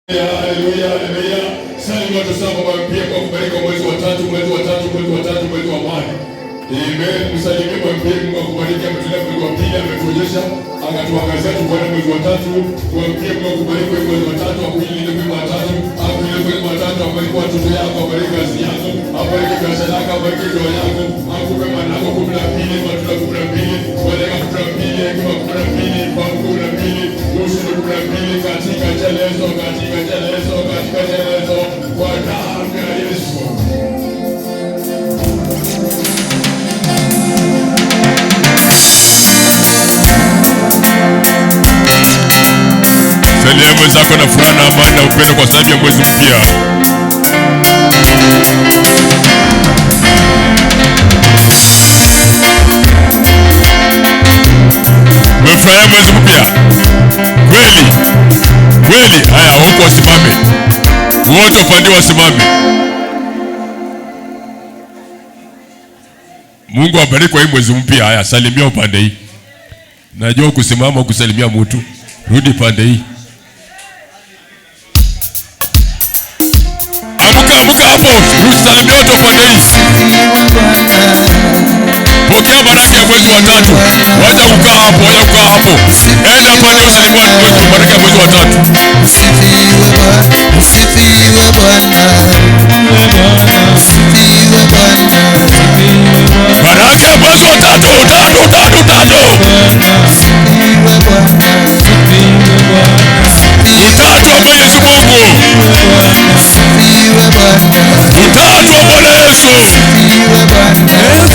Haleluya, haleluya. Sasa watu sasa wampie kwa kubariki mwezi wa tatu, mwezi wa tatu, mwezi wa tatu, mwezi wa amani. Amen. Msalimie kwa mpie Mungu akubariki ametulea mwezi wa pili ametuonyesha akatuangazia tuone mwezi wa tatu. Wampie Mungu akubariki mwezi wa tatu, akuilinde mwezi wa tatu, akuilinde mwezi wa tatu, abariki watoto yako, abariki kazi yako, abariki biashara yako, abariki ndoa yako, akupe manako 12, matunda 12, wale 12, kwa 12, kwa 12, ushindi 12 katika jelezo, katika jelezo, katika jelezo kwa damu ya Yesu. Salia mwenzako na furaha na amani na upendo kwa sababu ya mwezi mpya. Umefurahia mwezi mpya? Kweli? Kweli? Haya, huko wasimame. Wote upande wasimame. Mungu awabariki kwa hii mwezi mpya. Haya, salimia upande hii. Najua kusimama kusalimia mtu. Rudi pande hii. Amka hapo. Usalimia watu pande hii. Pokea baraka ya mwezi wa tatu. Wacha kukaa hapo, wacha kukaa hapo. Enda pande usalimia baraka ya mwezi wa tatu. Usifiwe Bwana. Baraka ya mwezi wa tatu. Utatu wa Mwenyezi Mungu. Utatu wa Bwana Yesu.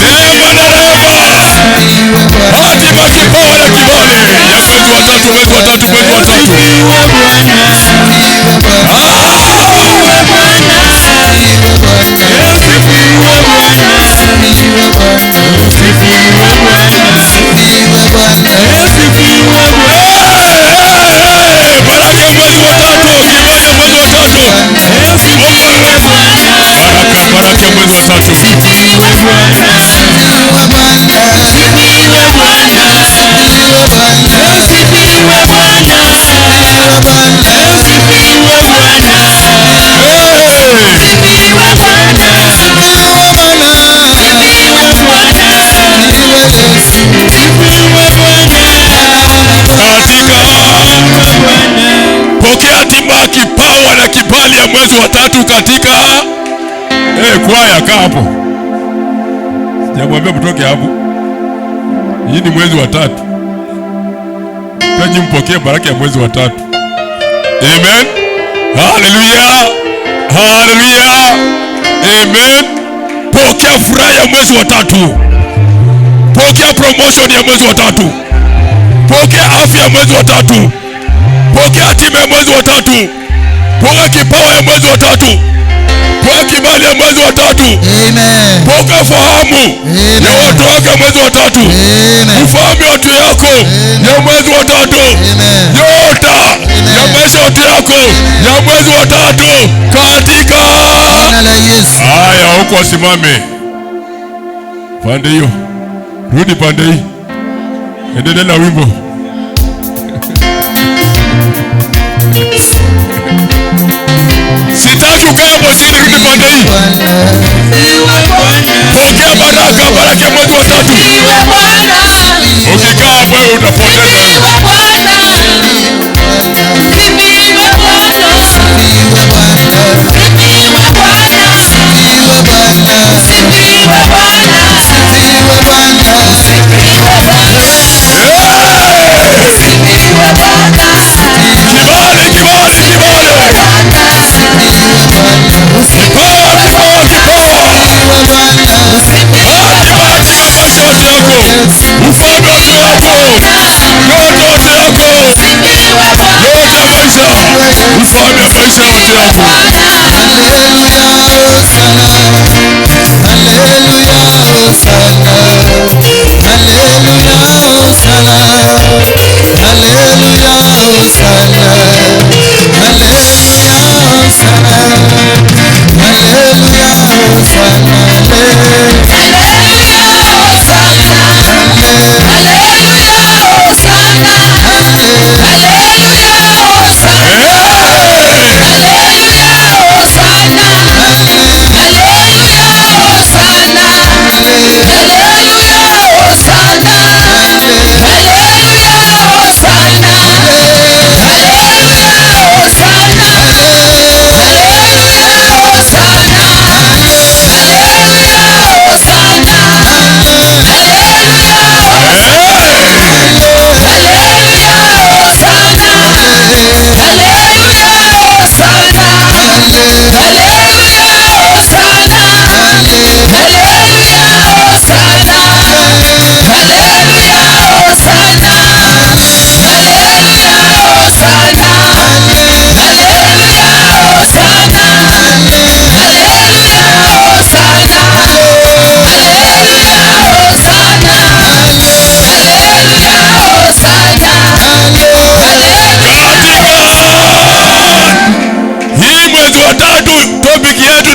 Neema na rehema. Hatima, kipawa na kibali ya mwezi wa tatu, mwezi wa tatu, mwezi wa tatu. Baraka ya mwezi wa tatu. Pokea hatima, kipawa na kibali ya mwezi wa tatu katika kwaya. Kaa hapo. Sijamwambia mtoke hapo. Hii ni mwezi wa tatu. Taji mpokee baraka ya mwezi wa tatu. Amen. Hallelujah. Hallelujah. Amen. Pokea furaha ya mwezi wa tatu. Pokea promotion ya mwezi wa tatu. Pokea afya ya mwezi wa tatu. Pokea hatima ya mwezi wa tatu. Pokea kipawa ya mwezi wa tatu. Pokea kibali ya mwezi wa tatu. Amen. Pokea fahamu ya watu wako mwezi wa tatu. Ufahamu watu yako ya mwezi wa tatu. Nyota ya maisha watu yako ya mwezi wa tatu katika jina la Yesu. Haya, huko wasimame. Pande hiyo. Rudi pande hii. Endelea na wimbo. Sitaki ukae hapo chini, rudi pande hii. Pokea baraka ya mwezi wa tatu. Ukikaa hapo wewe utapoteza.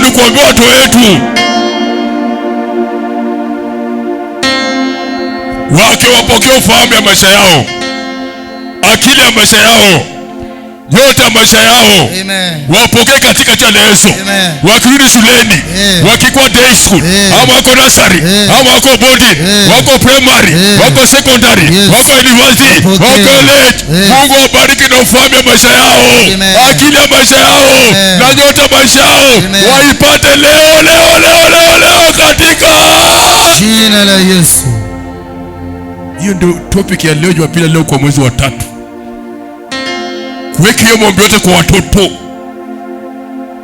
ni kuambia watu wetu wake wapokee ufahamu ya maisha yao, akili ya maisha yao, yote ya maisha yao. Wapokee katika jina la Yesu. Wakirudi shuleni, wakikuwa day school, ama wako nursery, ama wako boarding, wako primary, wako secondary, wako university, wako college, Mungu awabariki na ufahamu ya maisha yao, akili ya maisha yao, na yote ya maisha yao waipate leo katika jina la Yesu. Hiyo ndio topic ya leo Jumapili leo kwa mwezi wa 3. Kuweka hiyo mambo yote kwa watoto.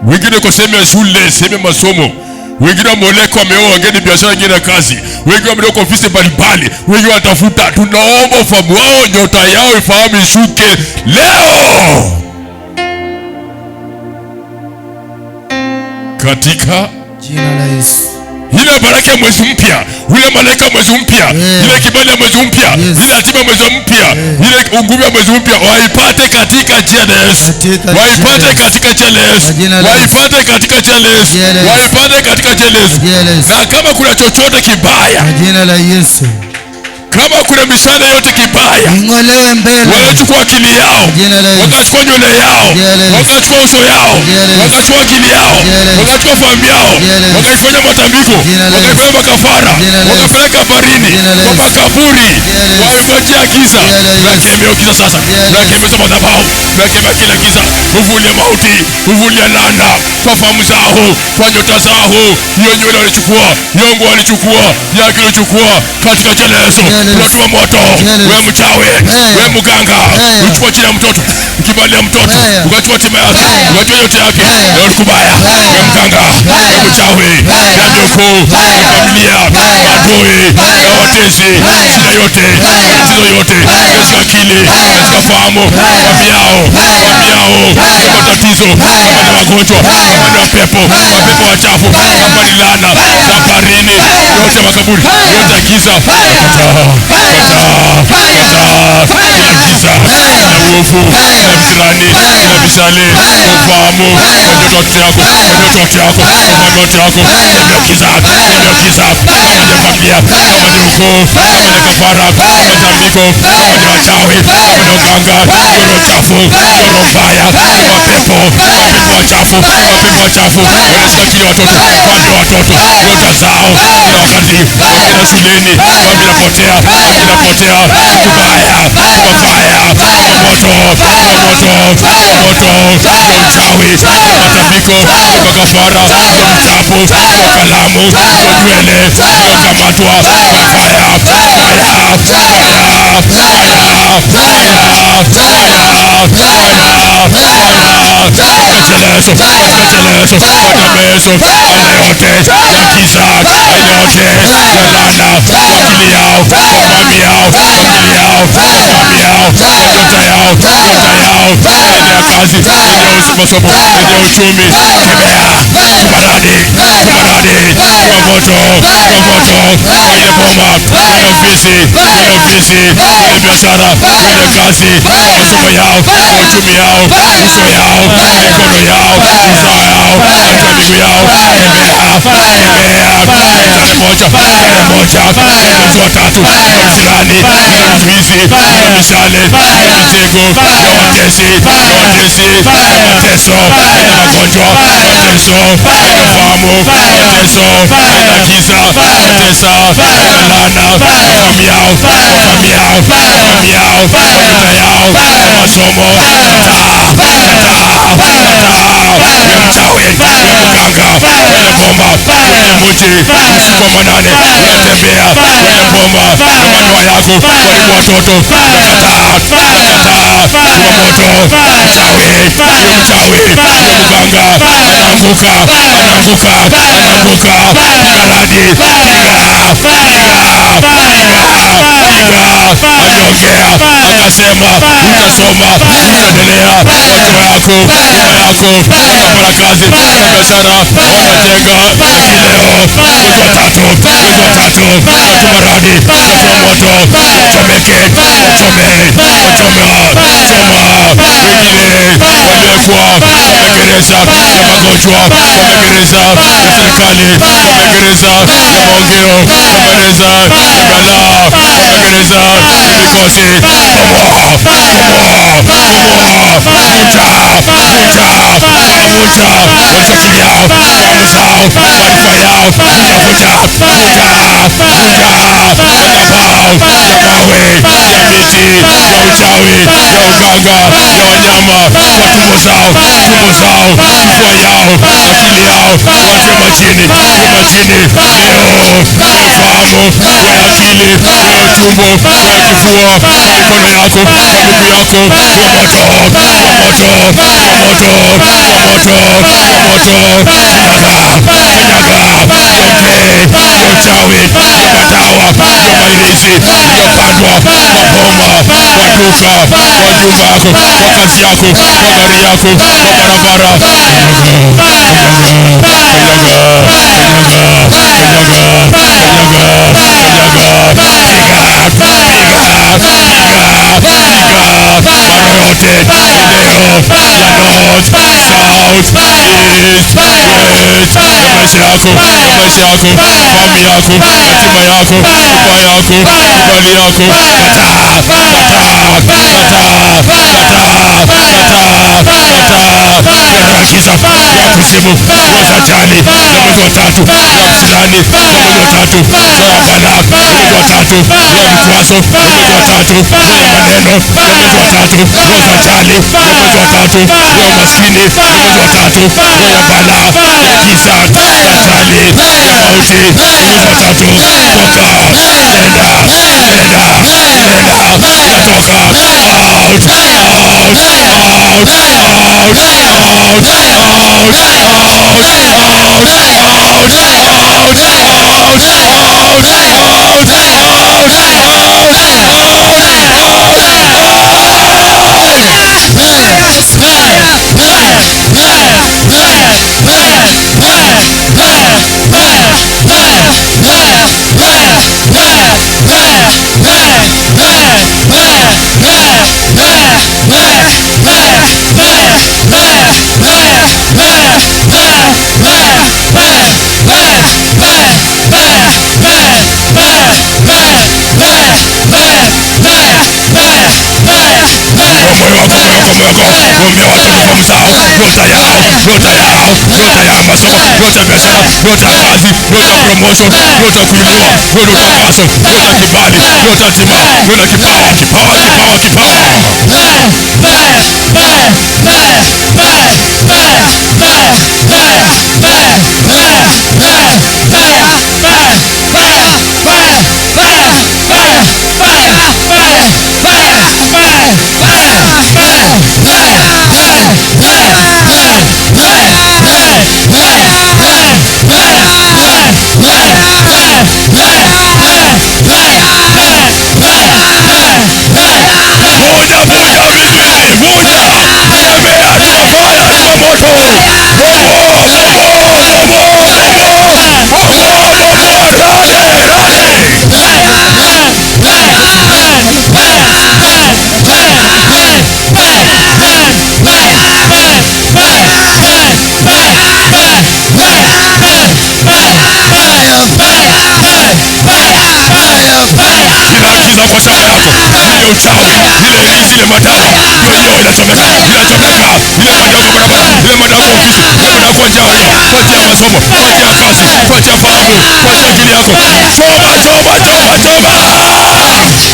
Wengine kwa sehemu ya shule, sehemu ya masomo. Wengine wameoleka, wameoa, wengine biashara, wengine kazi. Wengine wameenda kwa ofisi mbalimbali. Wengine watafuta. Tunaomba ufahamu wao, nyota yao ifahamu ishuke leo. Katika jina la Yesu. Ile baraka ya mwezi mpya, ule malaika mwezi mpya, ile kibali ya mwezi mpya, ile hatima mwezi mpya, ile nguvu ya mwezi mpya waipate katika jina la Yesu. Waipate katika jina la Yesu. Waipate katika jina la Yesu. Waipate katika jina la Yesu. Na kama kuna chochote kibaya, jina la Yesu. Kama kuna mishale yote kibaya, ingolewe mbele. Wanachukua akili yao, wakachukua nywele yao, wakachukua uso yao, wakachukua akili yao, wakachukua fahamu yao, wakaifanya matambiko, wakaifanya makafara, wakapeleka barini, kwa makaburi, waimejea giza. Tunakemea giza sasa, tunakemea madhabahu, tunakemea kila giza, uvulie mauti, uvulie laana kwa fahamu zao, kwa nyota zao. Hiyo nywele walichukua, yongo walichukua, yaki walichukua, katika jina la Yesu. Tunatuma moto. Wewe mchawi, wewe mganga, uchukua chini ya mtoto, kibali ya mtoto, ukachukua tima yake, ukachukua yote yake. Wewe kubaya, wewe mganga, wewe mchawi, ya nyoko, ya familia, adui, ya watesi, shida yote, matatizo yote, katika akili, katika fahamu, wapiao, matatizo, kama ni magonjwa, kama ni mapepo wachafu, kama ni laana, safarini, yote makaburi, yote giza, kila giza na uovu na visirani na visale ufahamu na ndoto yako, kama giza, kama ni familia, kama ni ukoo, kama ni kafara, kama ni tambiko, kama ni wachawi, kama ni uganga, roho chafu, roho mbaya, mapepo wachafu, wanashika kile watoto, wale watoto, nyota zao, kila wakati, wakienda shuleni, wanapotea, kubaya, moto, uchawi, matambiko, makafara, mchafu, kalamu, nywele, kamatwa, masomo, uchumi, kubalani, kwa moto, ile boma, ile ofisi, ile biashara, ile kazi, masomo yao, uchumi yao, uso yao, mikono yao, uzao yao, hata miguu yao, tarehe moja, mwezi wa 3, msirani, vizuizi, mishale, mitego, watesi, mateso, magonjwa, mateso, fahamu, mateso, giza, matesa, laana, fahamu yao, nyota yao, masomo, mchawi, mganga, kwenye bomba, kwenye mji, usiku wa manane, unatembea kwenye bomba, ndoa yako, walimu watoto, nakataa, moto, mchawi, mganga, anaanguka, miradi, aliongea, akasema, utasoma, utaendelea, watoto yako, utapata kazi, biashara, watajenga, kileo, mwezi wa 3, tumaradi, moto, chomeke, wengine waliokuwa magereza, ya magonjwa, ya magereza, ya serikali, ya magereza, ya maongeo, ya magereza, ya balaa, ya magereza, ya mikosi. Vunja uwezo akili yao, fahamu zao, maarifa yao, vunja madhabahu ya mawe, ya miti, ya uchawi, ya uganga, ya wanyama, kwa tumbo zao, kifua yao, akili yao, wache majini, leo, ufahamu, wa akili, wa utumbo, wa kifua, kwa mikono yako, kwa miguu yako, ya uchawi, ya madawa, ya mairizi, iliyopandwa kwa boma, kwa duka, kwa nyumba yako, kwa kazi yako, kwa gari yako, kwa barabara. Mara yote eneo ya north, south, east, west, ya maisha yako, fahamu yako, hatima yako, nyumba yako, mali yako, giza, ya kuzimu, roho za ajali, ya mwezi wa tatu, ya kisirani, ya mwezi wa tatu, roho ya balaa, ya mwezi wa tatu, roho ya vikwazo, ya mwezi wa tatu, roho ya maneno, ya mwezi wa tatu, roho za ajali, ya mwezi wa tatu, roho ya umaskini, ya mwezi wa tatu, roho ya balaa, ya giza, ya ajali, ya mauti, ya mwezi wa tatu, toka, nenda, natoka, kuombea watu uniform zao, nyota yao, masomo, nyota ya biashara, nyota ya kazi, nyota ya promotion, nyota ya kuinua, nyota ya utangazo, nyota ya kibali, nyota ya tima, nyota ya kipawa. Kwa shamba yako, ile uchawi, ile irizi, ile madawa, hiyo inachomeka, ile madawa kwa barabara, ile madawa kwa ofisi, ile madawa kwa njia hiyo, kwa njia ya masomo, kwa njia ya kazi, kwa njia ya fahamu, kwa njia ya akili yako. Fahamu zao, nyota zao, nyota yao, omba, taja.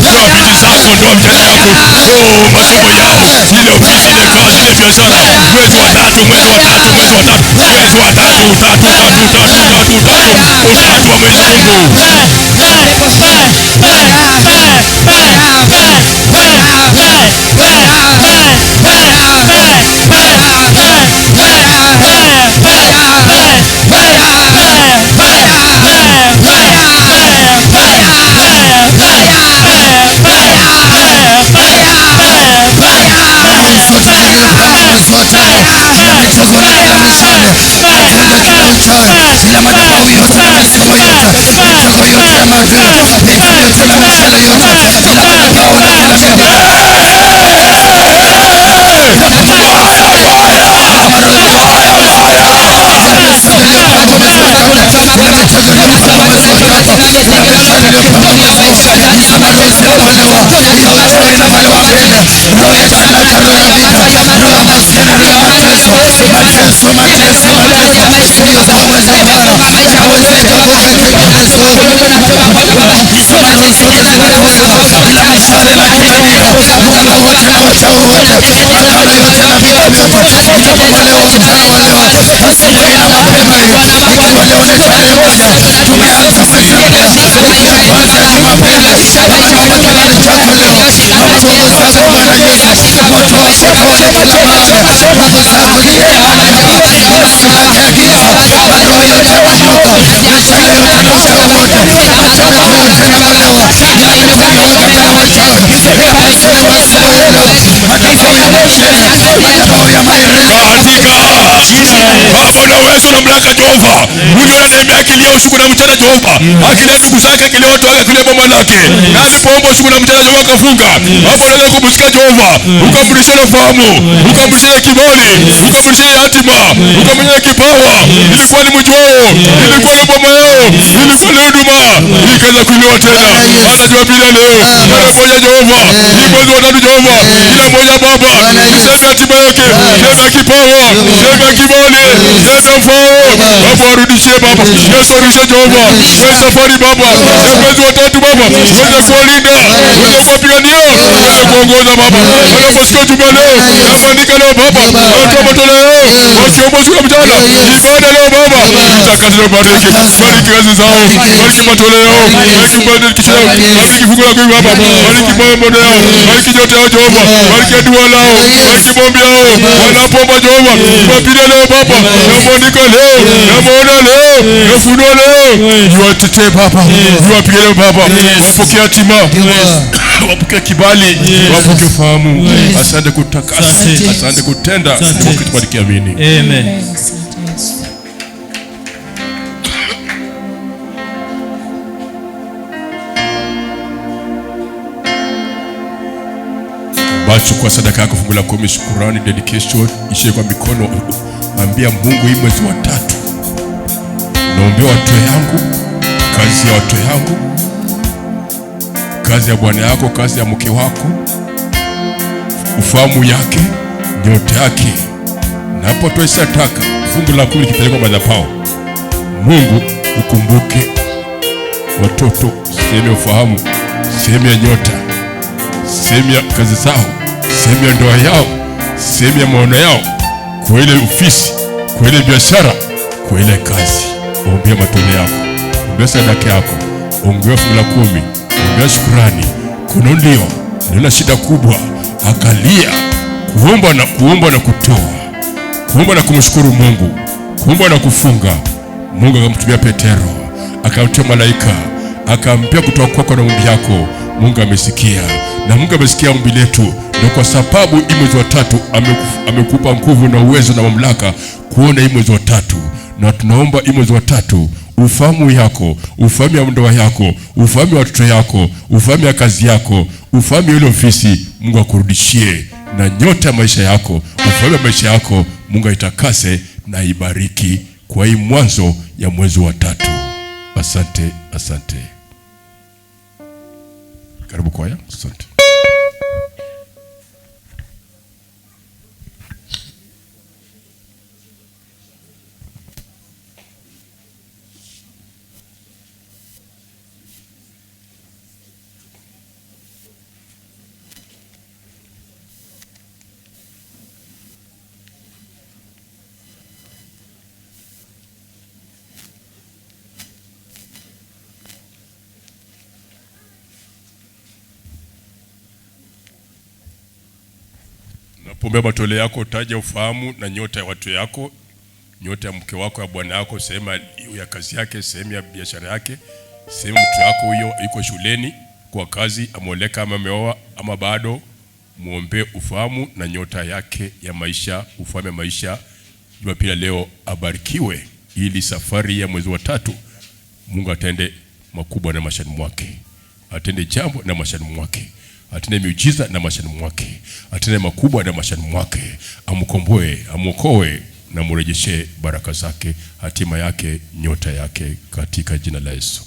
Ndoa binti zako, ndoa mjane yako, masomo yao, ile ofisi, ile kazi, ile biashara, mwezi wa tatu, utatu wa Mwenyezi Mungu. Mamlaka Jehova, huyu ananiambia kilio usiku na mchana Jehova, akilia ndugu zake kilio watu wake kule boma lake, na alipoomba usiku na mchana Jehova kafunga. Hapo unaweza kumsikia Jehova, ukamrudishia fahamu, ukamrudishia kibali, ukamrudishia hatima, ukamrudishia kipawa. Ilikuwa ni mji wao, ilikuwa ni boma yao, ilikuwa ni huduma, ikaanza kuinua tena. Anajua bila leo, mara moja Jehova, hii mwezi wa tatu Jehova, kila mmoja Baba, niseme hatima yake, sema kipawa, sema kibali, sema fahamu. Baba warudishie Baba, Yesu arudishe Jehova, wewe safari Baba, mwezi wa tatu Baba, wewe kuwalinda, wewe kuwapigania, wewe kuongoza Baba. Wanaposikia ujumbe leo, naandika leo Baba, watoa matoleo leo, wakiomba siku ya mchana, ibada leo Baba, takatifu leo bariki, bariki kazi zao, bariki matoleo, bariki mbele kishao, bariki fungu la kwa Baba, bariki mambo yao, bariki yote yao Jehova, bariki dua lao, bariki maombi yao, wanapoomba Jehova, wapigie leo Baba, naandika leo, namuona leo, nafunua leo, yuatetee Baba, yuapigie leo Baba, wapokea hatima, wapokea kibali, wapokea fahamu. Asante kutakasa, asante kutenda, tukikubariki amini. Amen. Basi kwa sadaka yako fungu la 10, shukrani, dedication, ishie kwa mikono. Ambia Mungu, hii mwezi wa tatu naombea watu yangu, kazi ya watu yangu, kazi ya bwana yako, kazi ya mke wako, ufahamu yake, nyota yake. Napo toa sadaka fungu la 10 likipelekwa madhabahu, Mungu ukumbuke watoto, sehemu ya ufahamu, sehemu ya nyota, sehemu ya kazi zao, sehemu ya ndoa yao, sehemu ya maono yao, kwa ile ofisi, kwa ile biashara, kwa ile kazi. Ombea matoleo yako, ombea sadaka yako, ombea fungu la 10, ombea shukrani. Kuna ndio nina shida kubwa, akalia kuomba na kutoa, kuomba na kumshukuru Mungu, kuomba na kufunga. Mungu akamtumia Petero, akamtia malaika, akampia kutoa kwako na ombi yako. Mungu amesikia, na Mungu amesikia ombi letu, na kwa sababu hii mwezi wa tatu amekupa nguvu na uwezo na mamlaka kuona hii mwezi wa tatu. Na tunaomba hii mwezi wa tatu ufahamu yako, ufahamu ya ndoa yako, ufahamu ya watoto yako, ufahamu ya kazi yako, ufahamu ya ile ofisi, Mungu akurudishie. Na nyota ya maisha yako, ufahamu ya maisha yako, Mungu aitakase na ibariki kwa hii mwanzo ya mwezi wa tatu. Asante, asante. Karibu kwaya. Asante. Unapombea matoleo yako taja ufahamu na nyota ya watu yako, nyota ya mke wako, ya bwana yako, sehemu ya kazi yake, sehemu ya biashara yake, sehemu mtu yako huyo yuko shuleni kwa kazi, ameoleka ama ameoa ama bado. Muombe ufahamu na nyota yake ya maisha, ufahamu ya maisha. Jumapili leo abarikiwe, ili safari ya mwezi wa 3 Mungu atende makubwa na maishani mwake, atende jambo na maishani mwake, atende miujiza na maishani mwake, atende makubwa na maishani mwake, amkomboe, amuokoe na murejeshe baraka zake, hatima yake, nyota yake, katika jina la Yesu.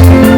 Mungu.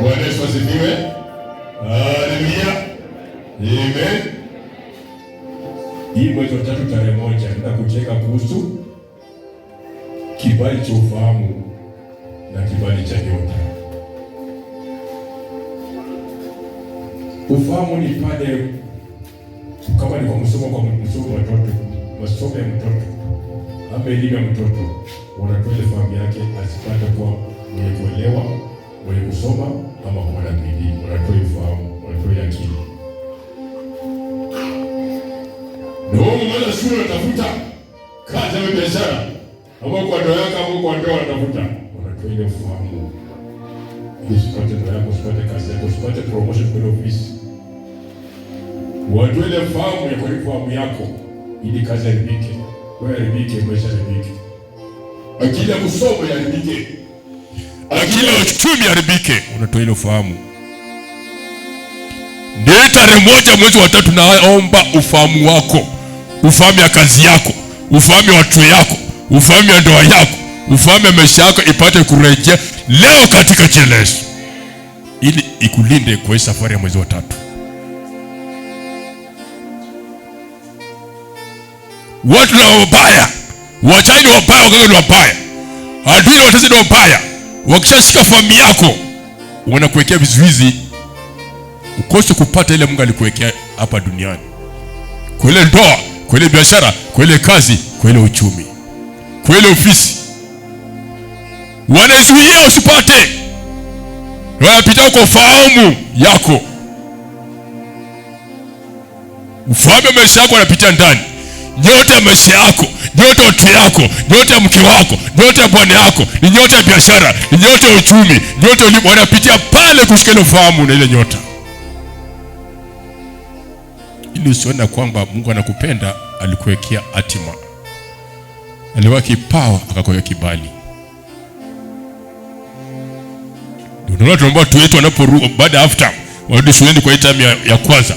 Bwana Yesu asifiwe. Haleluya. Amen. Hii mwezi wa 3 tarehe 1 nenda kucheka kuhusu kibali cha ufahamu na kibali cha nyota. Ufahamu ni pale kama ni kwa msomo wa mtoto, masomo ya mtoto ama elimu ya mtoto, unatoa ile fahamu yake asipate kuwa mwenye kuelewa, mwenye kusoma ama kuwa na bidii. Unatoa ufahamu, unatoa akili. Ndio mmoja shule unatafuta kazi ya biashara, ama kwa ndoa yako ama kwa ndoa unatafuta, unatoa ile ufahamu. Usipate ndoa yako, usipate kazi yako, usipate promotion kwenye ofisi. Watu ile fahamu ya kwa fahamu yako ili kazi haribike, wewe haribike, maisha haribike. Akili ya kusoma haribike. Akili ya uchumi haribike. Unatoa ile ufahamu. Ndio tarehe 1 mwezi wa 3 naomba ufahamu wako. Ufahamu ya kazi yako, ufahamu ya watu yako, ufahamu ya ndoa yako, ufahamu ya maisha yako ipate kurejea leo katika jina la Yesu. Ili ikulinde kwa safari ya mwezi wa 3. Watu na wabaya, wachani wabaya, waganga ni wabaya, adui watesi ni wabaya. Wakishashika fahamu yako, wanakuwekea vizuizi ukose kupata ile Mungu alikuwekea hapa duniani. Kwa ile ndoa, kwa ile biashara, kwa ile kazi, kwa ile uchumi, kwa ile ofisi. Wanazuia usipate. Wanapita kwa fahamu yako. Ufahamu wa maisha yako wanapitia ndani. Nyota ya maisha yako, nyota ya watu yako, nyota ya mke wako, nyota ya bwana yako, ni nyota ya biashara, ni nyota ya uchumi, nyota wanapitia pale kushika ile ufahamu na ile nyota. Ili usione kwamba Mungu anakupenda, alikuwekea hatima. Aliweka kipawa akakuwekea kibali. Ndio tunaomba watu wetu wanaporudi baada after warudi shuleni kwa time ya kwanza.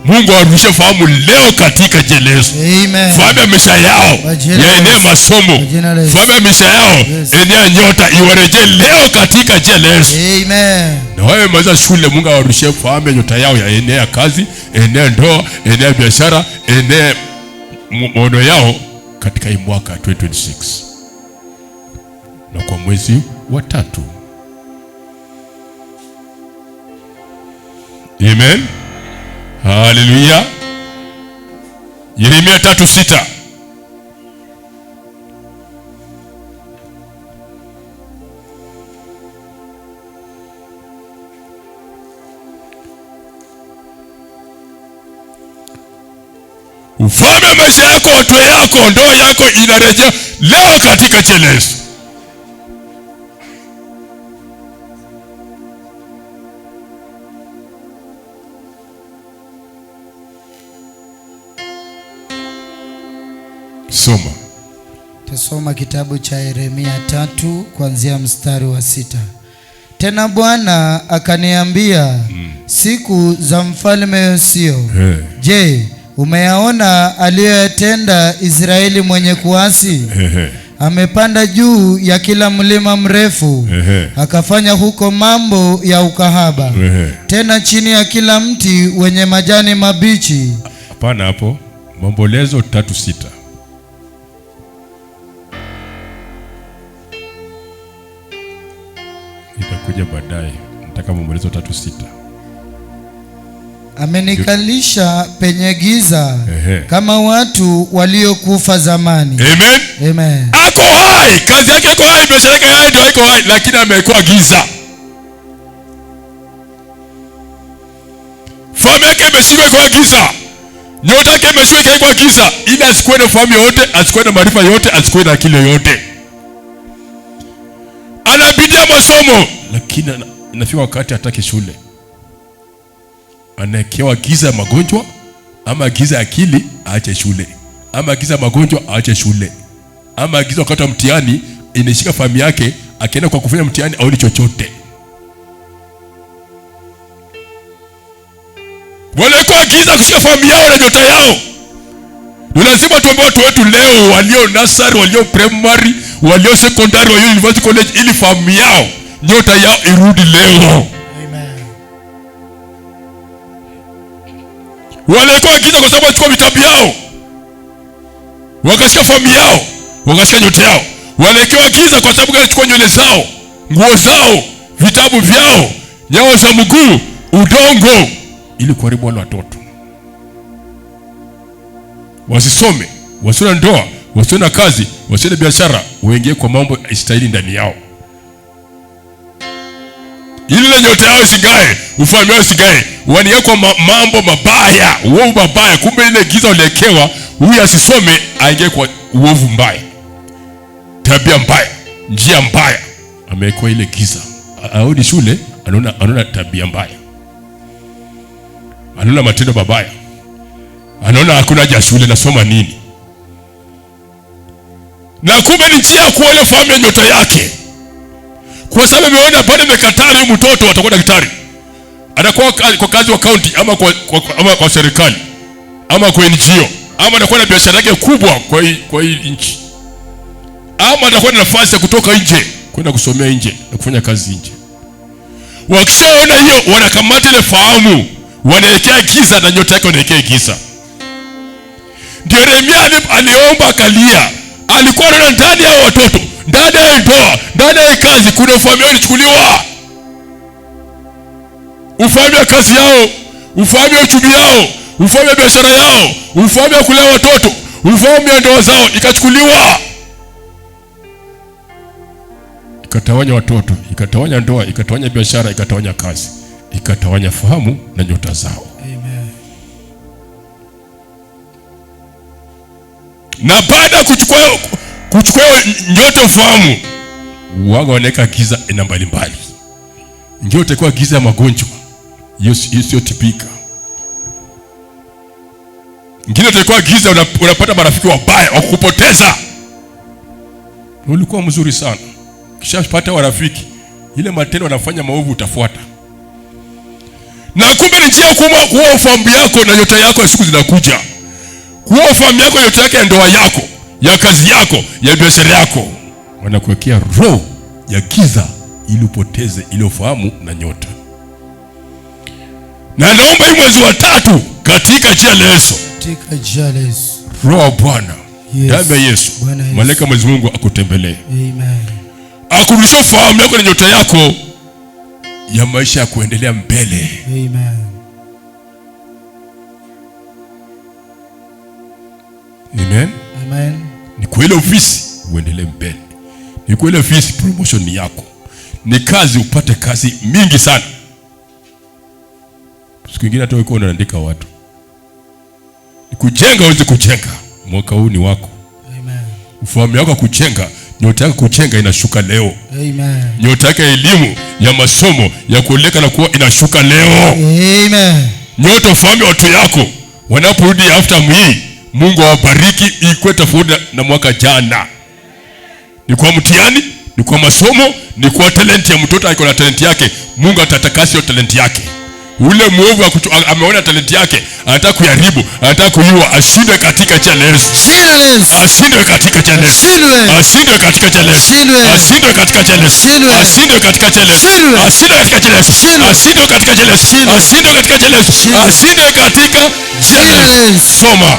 Mungu arudishe fahamu leo katika jina la Yesu. Amen. Fahamu ya maisha yao, yaenee masomo. Fahamu ya maisha yao, enea nyota iwarejee leo katika jina la Yesu. Amen. Na wewe mwanza shule, Mungu arudishe fahamu ya nyota yao, yaenea kazi, enea ndoa, enea biashara, enea maono yao katika hii mwaka 2026. Na kwa mwezi wa 3. Amen. Haleluya. Yeremia 3:6. Ufahamu wa maisha yako, watu yako, ndoa yako inarejea leo katika jina la Yesu. Soma. Tasoma kitabu cha Yeremia 3 kuanzia mstari wa 6. Tena Bwana akaniambia, siku za mfalme Yosia, je, umeyaona aliyoyatenda Israeli mwenye kuasi? Amepanda juu ya kila mlima mrefu, akafanya huko mambo ya ukahaba, tena chini ya kila mti wenye majani mabichi. Hapana hapo, Maombolezo 3:6. Itakuja baadaye. Nataka Maombolezo 3:6. Amenikalisha penye giza, kama watu waliokufa zamani. Amen. Amen. Ako hai, kazi yake iko hai, biashara yake hai, ndio iko hai, lakini amekuwa giza. Fahamu yake imeshikwa kwa giza. Nyota yake imeshikwa kwa giza. Ili asikuwe na fahamu yote, asikuwe na maarifa yote, asikuwe na akili yote. Anabidia masomo, lakini inafika wakati hataki shule. Anaekewa giza ya magonjwa, ama giza ya akili aache shule, ama giza ya magonjwa aache shule, ama giza wakati wa mtihani inashika fahamu yake, akienda kwa kufanya mtihani au chochote. Wale kwa giza kushika fahamu yao na nyota yao. Ni lazima tuombe watu wetu leo, walio nursery, walio primary, walio secondary, walio university college, ili fahamu yao, nyota yao irudi leo. Walikuwa giza kwa sababu walichukua vitabu yao, wakashika familia yao, wakashika nyota yao. Walikuwa giza kwa sababu walichukua nywele zao, nguo zao, vitabu vyao, nyao za mguu, udongo, ili kuharibu wale watoto. Wasisome, wasiwe na ndoa, wasiwe na kazi, wasiwe na biashara, waingie kwa mambo istahili ndani yao. Ile nyota yao sigae, ufalme wao sigae, waniye kwa mambo mabaya, uovu mabaya. Kumbe ile giza ulekewa, huyu asisome aingie kwa uovu mbaya, tabia mbaya, njia mbaya. Amekuwa ile giza. Audi shule, anaona tabia mbaya, anaona matendo mabaya, anaona hakuna haja shule, nasoma nini? Na kumbe ni njia kwa ile familia nyota yake. Kwa sababu ameona bado amekataa mtoto atakuwa daktari, atakuwa kwa kazi wa county ama kwa serikali ama kwa NGO, ama atakuwa na biashara yake kubwa kwa hii nchi, ama atakuwa na nafasi ya kutoka nje kwenda kusomea nje na kufanya kazi nje. Wakishaona hiyo, wanakamata ile fahamu, wanaelekea giza na nyota yake wanaelekea giza. Ndio Yeremia aliomba akalia. Alikuwa anaona ndani ya watoto, ndani ya ndoa, ndani ya kazi kuna ufalme ulichukuliwa. Ufalme wa kazi yao, ufalme wa uchumi yao, ufalme wa biashara yao, ufalme wa kulea watoto, ufalme wa ndoa zao ikachukuliwa. Ikatawanya watoto, ikatawanya ndoa, ikatawanya biashara, ikatawanya kazi, ikatawanya fahamu na nyota zao. Amen. Na baada ya kuchukua nyota fahamu, waga wanaweka giza ina mbalimbali. Ndio utakuwa giza ya magonjwa, hiyo sio tipika. Ngine utakuwa giza unapata marafiki wabaya wa kukupoteza. Ulikuwa mzuri sana, kisha pata warafiki, ile matendo wanafanya maovu utafuata. Na kumbe ni njia kuwa ufahamu yako na nyota yako siku zinakuja. Kuwa ufahamu yako nyota yake ya ndoa yako, ya kazi yako, ya biashara yako, wanakuwekea roho ya giza ili upoteze ile ufahamu na nyota. Na naomba hii mwezi wa 3 katika jina la Yesu, katika jina la Yesu, roho Bwana, damu ya Yesu, malaika Mwenyezi Mungu akutembelee. Amen. Akurudishe ufahamu yako na nyota yako ya maisha ya kuendelea mbele. Amen. Amen. Amen. Ni kwa ile ofisi uendelee mbele. Ni kwa ile ofisi promotion yako. Ni kazi upate kazi mingi sana. Siku nyingine hata wewe unaandika watu. Ni kujenga uweze kujenga. Mwaka huu ni wako. Amen. Ufahamu yako kujenga, nyota yako kujenga inashuka leo. Amen. Nyota yako ya elimu, ya masomo, ya kueleka na kuwa inashuka leo. Amen. Nyota ufahamu watu yako wanaporudi after hii, Mungu awabariki ikuwe tofauti na mwaka jana. Ni kwa mtihani, ni kwa masomo, ni kwa talenti ya mtoto ako na talenti yake, Mungu atatakasi hiyo talenti yake. Ule mwovu ameona talenti yake, anataka kuyaribu, anataka kuiua, ashindwe katika jina la Yesu. Ashindwe katika jina la Yesu. Ashindwe katika jina la Yesu. Ashindwe katika jina la Yesu. Ashindwe katika jina la Yesu. Ashindwe katika jina la Yesu. Ashindwe katika jina la Yesu. Ashindwe katika jina la Yesu. Ashindwe katika jina la Yesu. Soma.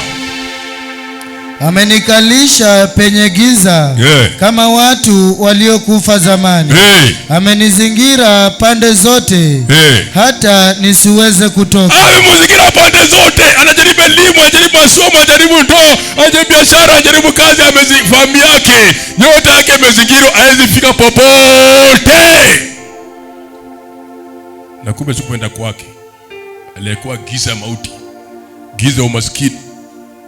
Amenikalisha penye giza, kama watu waliokufa zamani. Amenizingira pande zote, hata nisiweze kutoka. Amemzingira pande zote, anajaribu elimu, anajaribu masomo, anajaribu ndoa, anajaribu biashara, anajaribu kazi, amezifahamu yake, yote yake amezingirwa, hawezi fika popote. Na kumbe sikwenda kwake, alikuwa giza ya mauti, giza ya umaskini,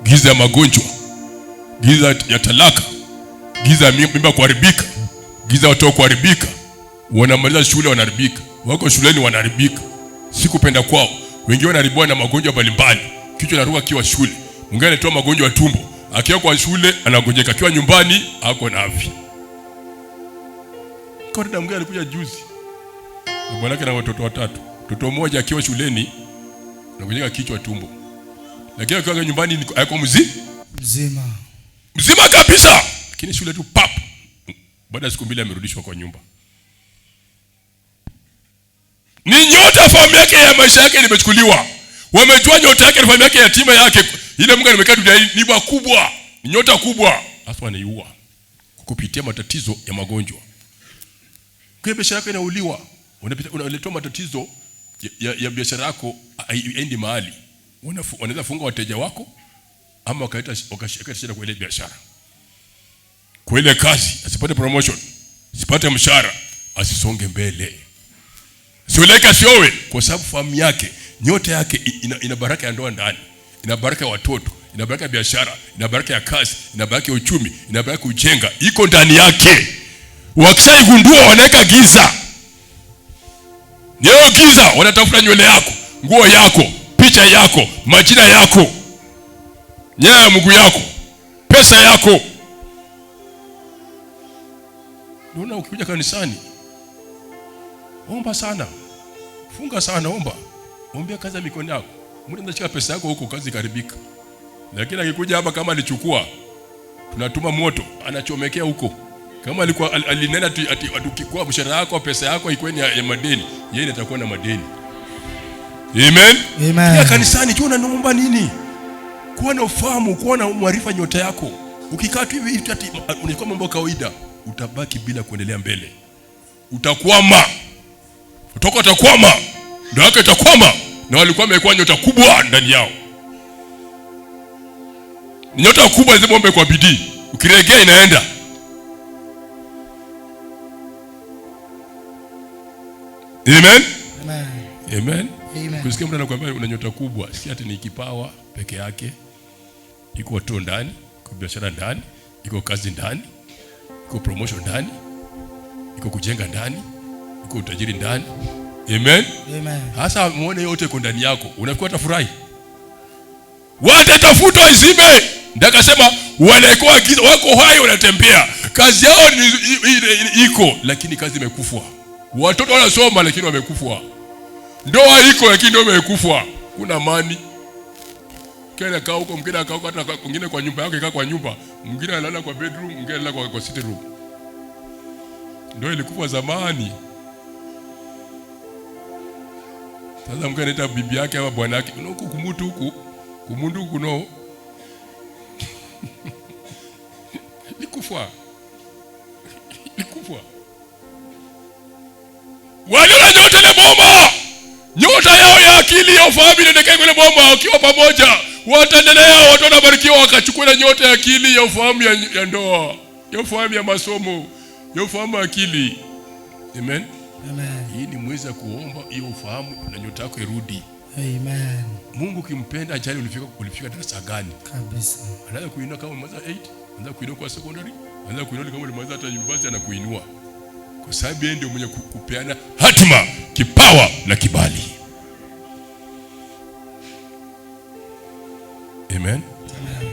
giza ya magonjwa, giza ya talaka, giza ya mimba kuharibika, giza ya watoto kuharibika. Wanamaliza shule wanaharibika, wako shuleni wanaharibika, sikupenda kwao. Wengine wanaharibiwa na magonjwa mbalimbali, kichwa naruka akiwa shule, mwingine anatoa magonjwa ya tumbo, akiwa kwa shule anagonjeka, akiwa nyumbani hako na afya. Kwa dada mwingine alikuja juzi, bwana yake na watoto 3, mtoto mmoja akiwa shuleni anagonjeka kichwa tumbo, lakini akiwa nyumbani hayako mzima kabisa, lakini shule tu pap, baada ya siku 2 amerudishwa kwa nyumba. Ni nyota fahamu yake ya maisha yake limechukuliwa. Wamejua nyota yake na familia yake, yatima yake. Ile Mungu amekaa duniani ni kubwa, ni nyota kubwa. Hasa wanaiua kupitia matatizo ya magonjwa. Kwa biashara yako inauliwa. Unaletea matatizo ya biashara yako haiendi mahali. Wanaweza funga wateja wako ama wakashika shida kwa ile biashara. Kwa ile kazi, asipate promotion, asipate mshahara, asisonge mbele. Sioleka siowe kwa sababu fahamu yake, nyota yake ina baraka ya ndoa ndani, ina baraka ya watoto, ina baraka ya biashara, ina baraka ya kazi, ina baraka ya uchumi, ina baraka ya kujenga, iko ndani yake. Wakishaigundua wanaweka giza. Ndio giza, wanatafuta nywele yako, nguo yako, picha yako, majina yako, nyaya ya mguu yako, pesa yako. Unaona, ukikuja kanisani, omba sana, funga sana, ombea kazi ya mikono yako. Mungu anachika pesa yako huko, kazi karibika. Lakini akikuja hapa kama alichukua, tunatuma moto, anachomekea huko. Kama alikuwa alinena atukikua mshahara wako, pesa yako iko ni ya madeni, yeye atakuwa na madeni. Amen. Amen. Ya kanisani tu unaomba nini? Kuwa na ufahamu, kuwa na maarifa nyota yako. Ukikaa tu hivi unakuwa mambo kawaida, utabaki bila kuendelea mbele. Utakwama. Utakwama. Ndio yake itakwama. Na walikuwa wamekuwa nyota kubwa ndani yao. Nyota kubwa zimombe kwa bidii. Ukiregea inaenda. Amen. Amen. Amen. Amen. Kusikia mtu anakuambia una nyota kubwa, si ati ni kipawa peke yake. Iko watu ndani, iko biashara ndani, iko kazi ndani, iko promotion ndani, iko kujenga ndani, iko utajiri ndani. Amen. Amen. Hasa muone yote iko ndani yako, unakuwa utafurahi. Watatafuta izime. Ndakasema wanaikuwa giza, wako hai wanatembea. Kazi yao iko, lakini kazi imekufa. Watoto wanasoma lakini wamekufa. Ndoa iko lakini ndio imekufa. Kuna amani. Kile kaa huko, mwingine kaa huko, hata mwingine kwa nyumba yake, kaa kwa nyumba, mwingine analala kwa bedroom, mwingine analala kwa sitting room. Ndio ilikuwa zamani. Sasa mwingine anaita bibi yake au bwana yake, huko kumutu huko, kumundu huko no. Likufa. Wale nyota ile bomba. Nyota yao ya akili ya ufahamu inaelekea kwenye bomba, wakiwa pamoja wataendelea, watu wanabarikiwa, wakachukua nyota ya akili ya ufahamu ya ndoa, ya ufahamu ya masomo, ya ufahamu akili. Amen. Amen. Hii ni mweza kuomba hiyo ufahamu na nyota yako irudi. Amen. Mungu kimpenda ajali ulifika darasa gani? Kabisa. Anaweza kuinua kama mwanzo 8, anaweza kuinua kwa secondary, anaweza kuinua kama mwanzo hata university, anakuinua. Kwa sababu yeye ndio mwenye kupeana hatima, kipawa na kibali. Amen. Amen.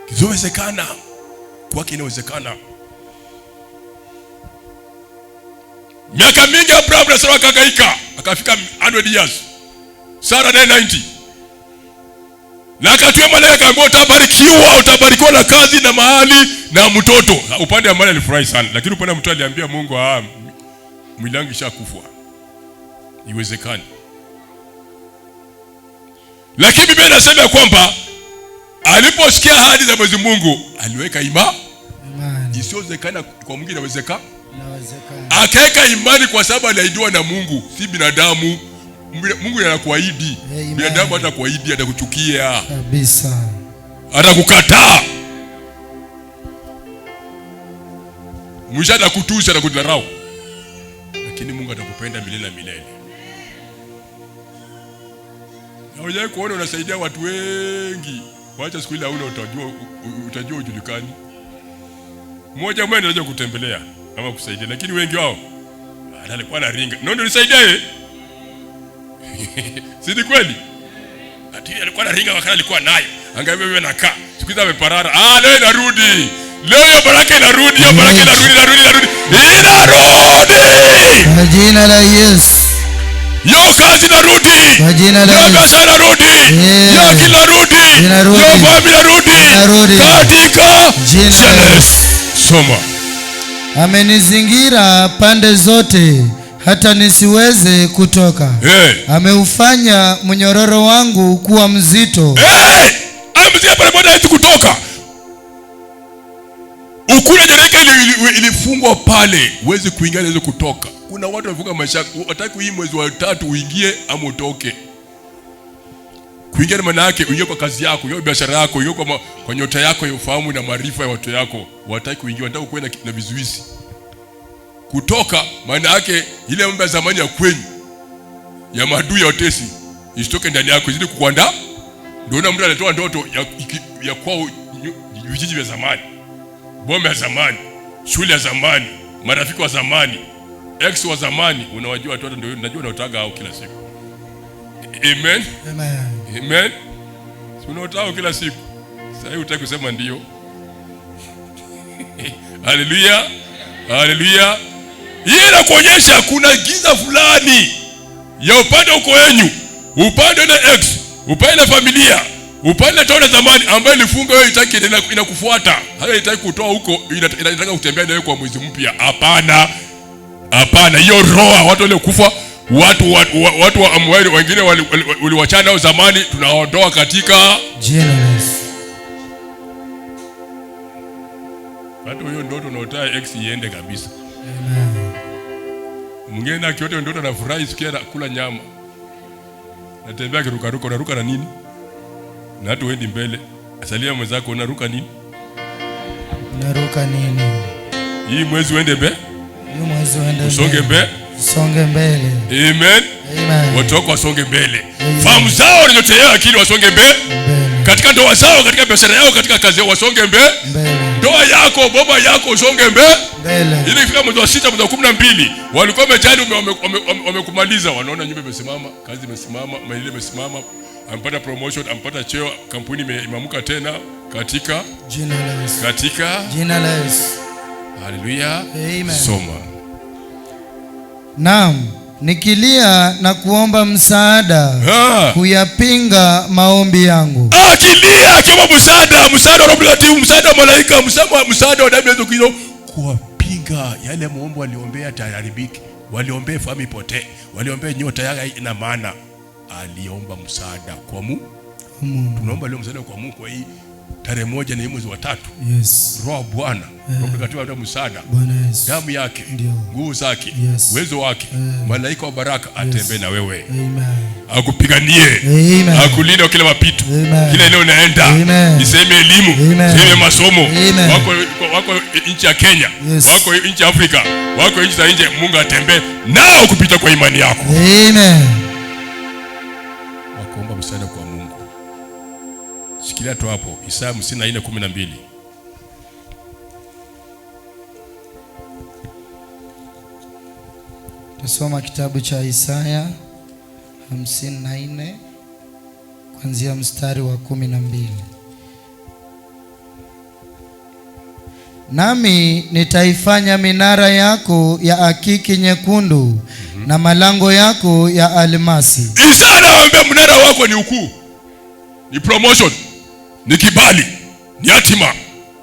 Kizowezekana kwake, inawezekana. Miaka mingi Abraham na Sara akagaika, akafika 100 years. Sara naye 90. Na akatoa malaika akamwambia utabarikiwa na kazi na mahali na mtoto. Upande wa mali alifurahi sana, lakini upande wa mtoto aliambia Mungu, mwili wangu ishakufa. Iwezekani. Lakini Biblia inasema kwamba aliposikia ahadi za Mwenyezi Mungu, aliweka imani. Isiwezekana kwa Mungu inawezekana. Akaweka imani kwa sababu aliahidiwa na Mungu, si binadamu. Mungu anakuahidi. Binadamu hata kuahidi, atakuchukia kabisa, atakukataa, mwisho atakutusha na kudharau. Lakini Mungu atakupenda milele na milele. Na unajua kuona unasaidia watu wengi, wacha siku ile hauna, utajua ujulikani. Mmoja mwenye anaweza kutembelea ama kusaidia, lakini wengi wao alikuwa na ringa. Ndio nilisaidia yeye. Si kweli? Ati alikuwa na ringa wakati alikuwa nayo. Angaambia wewe nakaa. Siku hizo ameparara. Leo inarudi. Leo baraka inarudi, baraka inarudi. Inarudi. Kwa jina la Yesu. Yo kazi inarudi. Kwa jina la Yesu. Yo biashara inarudi. Yo kila inarudi. Yo familia inarudi. Katika jina la Yesu. Soma. Amenizingira pande zote, hata nisiweze kutoka. Ameufanya mnyororo wangu kuwa mzito. Amzia pale bwana yetu kutoka. Ukuna jereka ilifungwa pale, uweze kuingia uweze kutoka. Kuna watu wafunga maisha, wataki hii mwezi wa 3 uingie ama utoke. Kuingia maana yake uingie kwa kazi yako, uingie biashara yako, uingie kwa nyota yako ya ufahamu na maarifa ya watu yako. Wataki kuingia, wanataka kuenda na vizuizi. Kutoka maana yake ile mambo ya zamani ya kwenu ya maadui ya otesi isitoke ndani yako, izidi kukuandaa. Ndio na mtu anatoa ndoto ya kwao vijiji vya zamani, boma ya zamani, shule ya zamani, marafiki wa zamani, ex wa zamani. Unawajua watu ndio unajua unaotaga hao kila siku. Amen. Amen. Amen. Si unaotaga kila siku. Sasa utaki kusema ndio. Haleluya. Haleluya. Yeye anakuonyesha kuna giza fulani ya upande uko wenyu, upande na ex, upande na familia, upande na tona zamani ambayo ilifunga wewe, itaki inakufuata. Hata itaki kutoa huko, inataka kutembea nawe kwa mwezi mpya. Hapana. Hapana, hiyo roho watu wale kufa, watu wa amwali wengine waliwachana nao zamani, tunaondoa katika jina la Yesu. Hata hiyo ndoto unaotaa ex iende kabisa. Amen. Mwingine akiote ndoto anafurahi, sikia kula nyama. Natembea kiruka, unaruka na nini? Na hata uendi mbele. Asalia mwenzako, unaruka nini? Unaruka nini? Hii mwezi uende mbele? Hii mwezi uende mbele. Usonge mbele. Songe mbele. Amen. Amen. Watu wako wasonge mbele. Fahamu zao na nyote yao akili wasonge mbele. Katika ndoa zao, katika biashara yao, katika kazi yao wasonge mbele. Ndoa yako, baba yako usonge mbele. Ili ifika mwezi wa 6, mwezi wa 12, walikuwa wamejali wamekumaliza, wanaona nyumba imesimama, kazi imesimama, maendeleo imesimama, ampata promotion, ampata cheo, kampuni imeamuka tena katika jina la Yesu. Katika jina la Yesu. Haleluya. Amen. Soma. Naam, nikilia na kuomba msaada, kuyapinga maombi yangu. Akilia akiomba msaada wa Roho Mtakatifu, msaada wa malaika, msaada wa damu ya Yesu Kristo, kuwapinga yale maombi waliombea taharibiki, waliombea fahamu ipotee, waliombea nyota yake ina maana. Aliomba msaada kwa Mungu. Tunaomba leo msaada kwa Mungu kwa hii tarehe 1 na mwezi wa 3. Yes. Roho Bwana, Roho Mtakatifu ndio msaada. Damu yake, nguvu zake, uwezo wake, malaika wa baraka atembee na wewe. Amen. Akupiganie. Amen. Akulinde kila mapito. Amen. Kila eneo unaenda. Niseme elimu, niseme masomo. Wako nchi ya Kenya, wako nchi ya Afrika, wako nchi za nje, Mungu atembee nao kupita kwa imani yako. Amen. Wakuomba msaada kwa Mungu. Shikilia tu hapo, Isaya 54:12. Tusoma kitabu cha Isaya 54 kuanzia mstari wa 12. Nami nitaifanya minara yako ya akiki nyekundu na malango yako ya almasi. Isaya anawaambia mnara wako ni ukuu, ni promotion, ni kibali, ni hatima,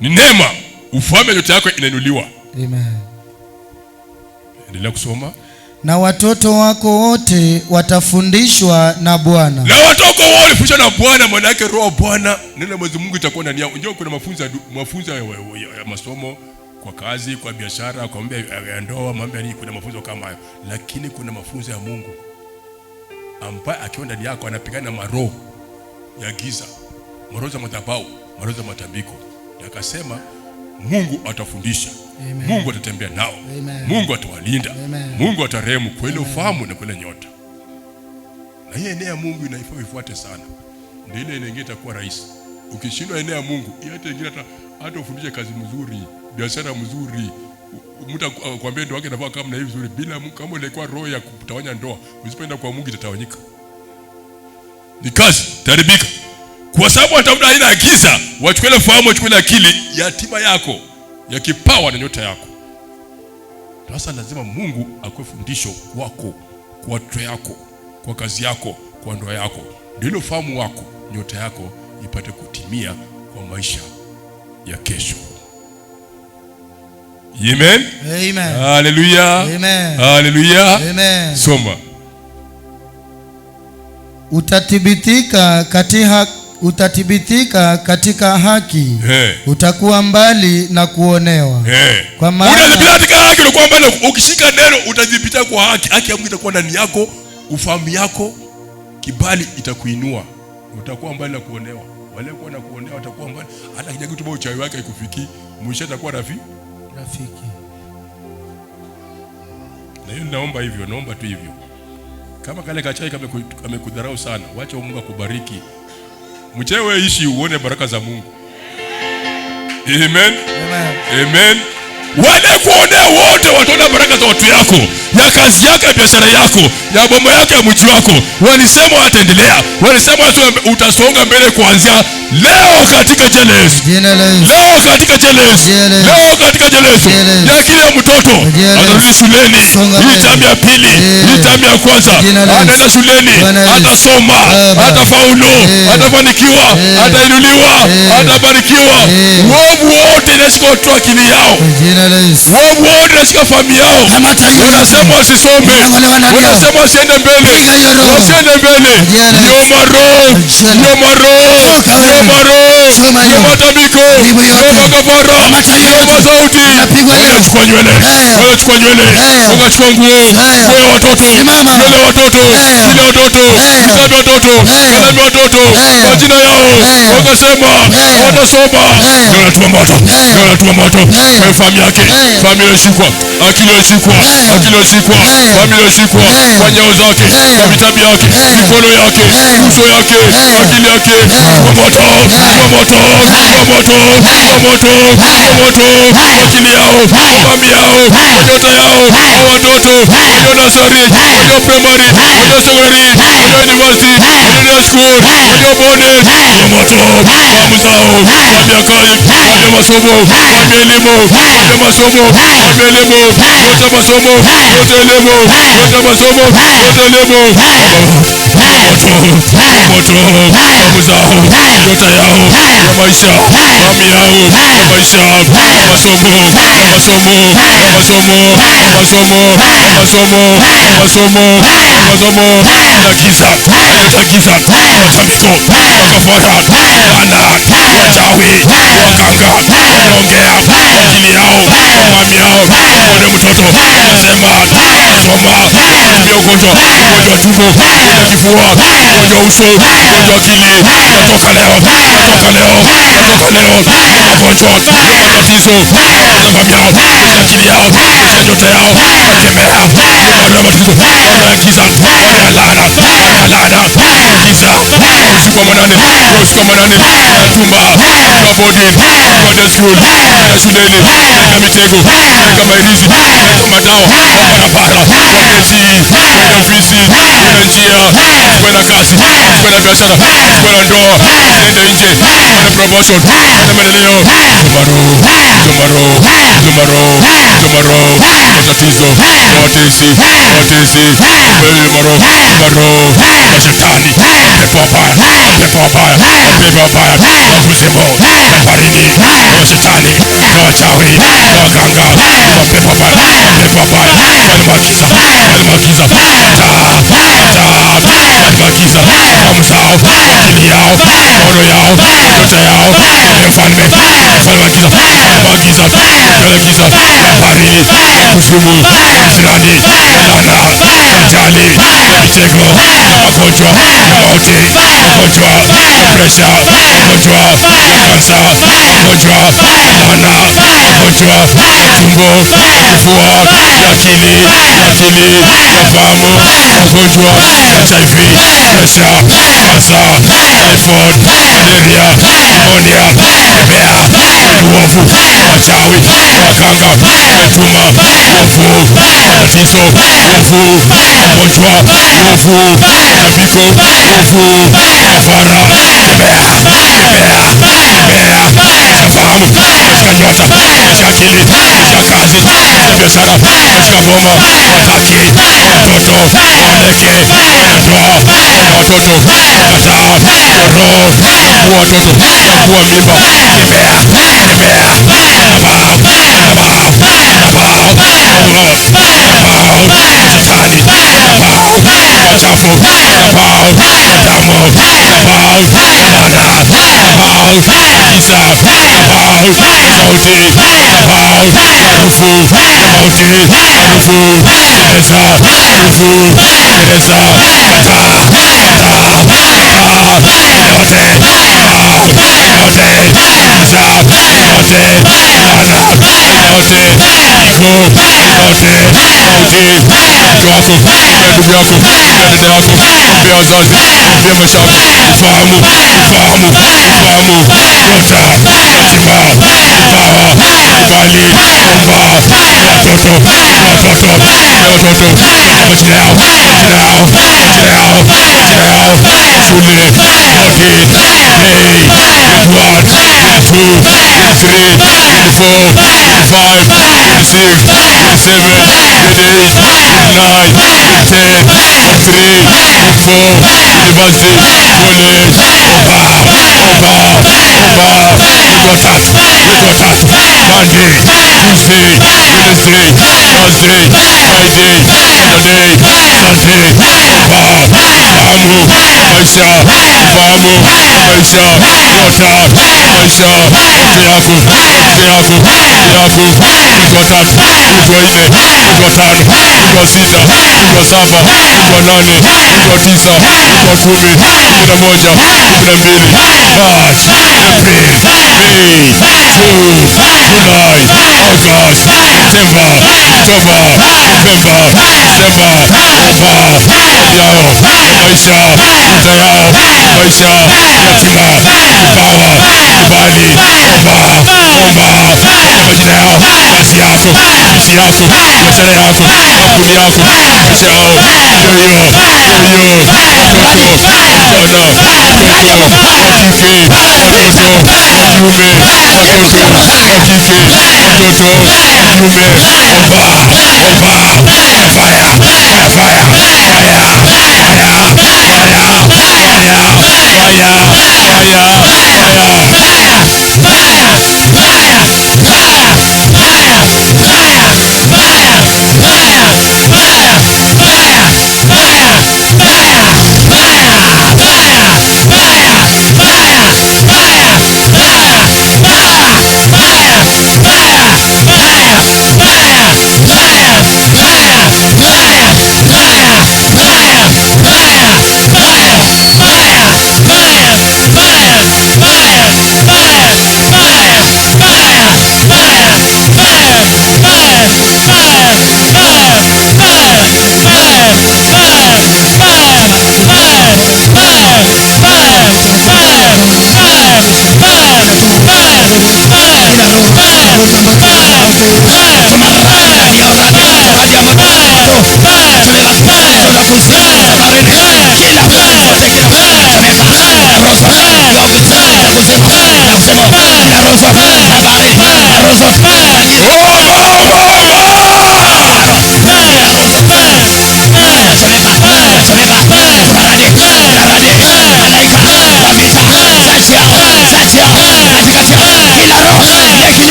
ni neema, ufahamu yote yako inainuliwa. Amen. Endelea kusoma. Na watoto wako wote watafundishwa na Bwana. Na watoto wako wote watafundishwa na Bwana, maana yake roho Bwana, neno la Mwenyezi Mungu itakuwa ndani yao. Ndio kuna mafunzo ya masomo, kwa kazi, kwa biashara, kwa mambo ya ndoa, mambo ya nini, kuna mafunzo kama hayo. Lakini kuna mafunzo ya Mungu ambaye akiwa ndani yako anapigana na maroho ya giza, maroho za madhabahu, maroho za matambiko. Akasema Mungu atafundisha. Amen. Mungu atatembea nao. Amen. Mungu atawalinda. Amen. Mungu atarehemu kwa ile ufahamu na kwa ile nyota. Na hii eneo ya Mungu inafaa ifuate sana. Ndio ile nyingine itakuwa rahisi. Ukishindwa eneo ya Mungu, hata nyingine hata ufundishe kazi nzuri, biashara nzuri, mtu akwambia ndoa yake inafaa kama na hivi nzuri, bila Mungu, kama ilikuwa roho ya kutawanya ndoa, usipenda kwa Mungu itatawanyika. Ni kazi taribika. Kwa sababu atafuta aina ya giza, wachukue ile fahamu, wachukue ile akili ya hatima yako, ya kipawa na nyota yako. Sasa lazima Mungu akuwe fundisho kwako, kwa watoto yako, kwa kazi yako, kwa ndoa yako. Ndio ufahamu wako, nyota yako ipate kutimia kwa maisha ya kesho. Amen. Amen. Hallelujah. Amen. Hallelujah. Amen. Soma. Utathibitika katika haki. Utakuwa mbali na kuonewa. Kwa maana utathibitika katika haki, utakuwa mbali. Ukishika neno utathibitika kwa haki. Haki ya Mungu itakuwa ndani yako, ufahamu yako, kibali itakuinua. Utakuwa mbali na kuonewa. Wale kwa na kuonewa watakuwa mbali. Hata kijana kitu uchawi wake haikufikii, mwisho atakuwa rafiki. Na hiyo naomba hivyo, naomba tu hivyo. Kama kale kachai kamekudharau sana, wacha Mungu akubariki. Mchewe ishi uone baraka za Mungu. Amen. Amen. Amen. Wale kuonea wote wataona baraka za watu yako, ya kazi yako, ya biashara yako, ya boma yako, ya mchi wako. Walisema wataendelea. Walisema utasonga mbele kuanzia leo katika jina la Yesu. Leo katika jina la Yesu. Leo katika jina la Yesu. Ya kila mtoto atarudi shuleni. Hii tamu ya pili, hii tamu ya kwanza. Anaenda shuleni, atasoma, atafaulu, atafanikiwa, atainuliwa, atabarikiwa. Wovu wote nasikia akili yao. Wovu wote nasikia familia yao. Wanasema wasisome, wanasema wasiende mbele, wasiende mbele. Matabiko, magavara, masauti, wanachukua nywele, wanachukua nywele, wakachukua nguo ya watoto, nywele ya watoto, jina watoto, hisabu watoto, kalamu watoto, majina yao, wakasema watasoma. Wanatuma moto, wanatuma moto kwa familia yake. Familia ishikwa, akili ishikwa, akili ishikwa, familia ishikwa, kwa nyao zake, kwa vitabu yake, mikono yake, uso yake, akili yake, kwa moto, kwa moto, kwa moto, kwa moto, kwa moto, kwa akili yao, kwa familia yao, kwa nyota yao, kwa watoto, kwa nasari, kwa primary, kwa secondary, kwa university, kwa school, kwa bonus, kwa moto, kwa mzao, kwa miakai, kwa masomo, kwa elimu, kwa masomo, kwa elimu, kwa masomo, kwa elimu, kwa masomo, kwa elimu, moto, mzao, nyota yao, kwa maisha, mami yao, kwa maisha, masomo, masomo, masomo, masomo, masomo, masomo, masomo, ya giza, ya giza, watamiko, wakafara, ana, wachawi, wakanga, wanaongea, akili yao, mami yao, kwenye mtoto, nasema, soma, tumia ugonjwa, ugonjwa tumbo, ugonjwa kifua, ugonjwa uso, ugonjwa akili, natoka leo, natoka leo, natoka leo, ugonjwa, matatizo, mami yao, akili yao, nyota yao, wakemea, wale matatizo, wale giza, wale lana, lana, giza, usiku wa manane, usiku wa manane, chumba, kwa bodi, kwa day school, kwa shuleni, kwa mitego, kwa mairizi, kwa madawa, kwa barabara, kwa kesi, kwa ofisi, kwa njia, kwa na kazi, kwa na biashara, kwa na ndoa, nenda nje, kwa promotion, kwa maendeleo, tomorrow, matatizo, watesi, mashetani, pepo wabaya, wakuzimu, waparini, washetani, na wachawi, na waganga, pepo wabaya, wale magiza, magiza, wamzao, akili yao, maono yao, nyota yao, mfalme magiza, parini, kuzimu, sirani, lana, ajali, mitego, magonjwa, mauti, magonjwa, presha, magonjwa, kansa, magonjwa, lana, magonjwa, tumbo, kifua, akili, ufahamu, magonjwa, HIV, presha, kansa, typhoid, malaria, pneumonia, bebea, uovu, wachawi, wakanga, metuma, uovu, matatizo, uovu, magonjwa, uovu, tabiko, uovu, kafara, bebea, fahamu, katika nyota, katika akili, katika kazi, katika biashara, katika boma, wataki, watoto, wale, watoto, kataa roho kuua watoto, kuua mimba, tembea, shetani, wachafu, damu, kisa,